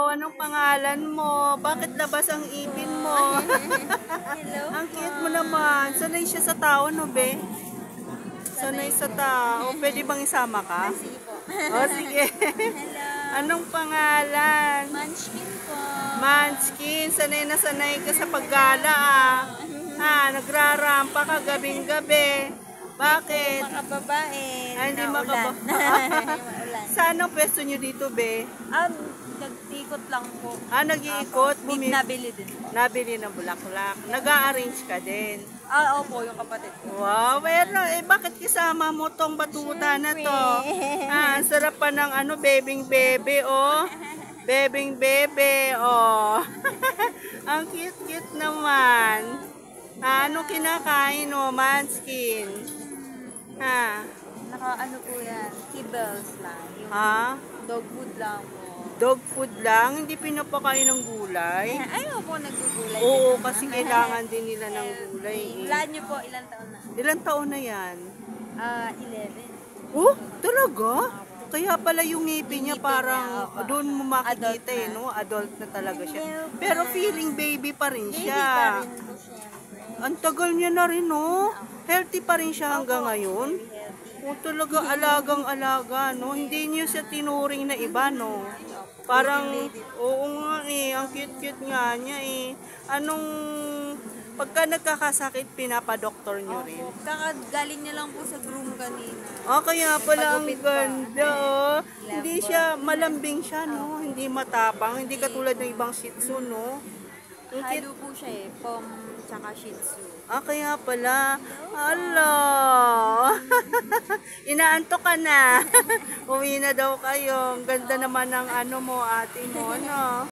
anong pangalan mo? Bakit labas ang ipin mo? Hello Ang po. cute mo naman. Sanay siya sa tao, no, be? Sanay sa tao. Pwede bang isama ka? Sige po. O, sige. Hello. Anong pangalan? Munchkin po. Munchkin, sanay na sanay ka sa paggala, ah. Ha, nagrarampa ka gabing-gabi. Bakit? Mga babae. Hindi Maulan. Maulan. Saan ang pwesto nyo dito, be? Nag-ikot lang po. Nag-iikot, Nabili din po. nabili ng bulaklak. Nag-a-arrange ka din. Opo, yung kapatid ko. Wow, pero bakit kasama mo tong batuta na to? Ang sarap pa ng bebing bebe, oh. Bebing bebe, oh. Ang cute-cute naman. Ano kinakain, oh, Munchkin? Ha? Naka-ano po yan, kibbles lang. Yung Ha? dog food lang po. Dog food lang? Hindi pinapakain ng gulay? Ayaw po naggugulay. Oo, din kasi naman. kailangan din nila ng gulay. Ilan niyo po, ilang taon na? Ilang taon na yan? 11. Oh, talaga? Kaya pala yung ngipin niya Ngipin parang niya, opo. doon mo makikita Adult na. no? Adult na talaga siya. Hello, Pero pa. feeling baby pa rin Baby siya. pa rin po, syempre. Ang tagal niya na rin, no? Healthy pa rin siya hanggang ngayon. Very healthy. O talaga alagang-alaga, no? Hindi niyo siya tinuring na iba, no? Parang, oo nga eh, ang cute-cute nga niya eh. Pagka nagkakasakit, pinapadoktor niyo rin? Opo, kakagaling niya lang po sa groom kanina. Kaya pala ang Pagupit pa. ganda, oh. Hindi siya, malambing siya, no? Hindi matapang, hindi katulad ng ibang Shih Tzu, no? Ang cute. Halo po siya eh, pom tsaka shih tzu. Kaya pala. Hala. Inaantok ka na. Uwi na daw kayo. Ang ganda naman ng mo, ate mo, no?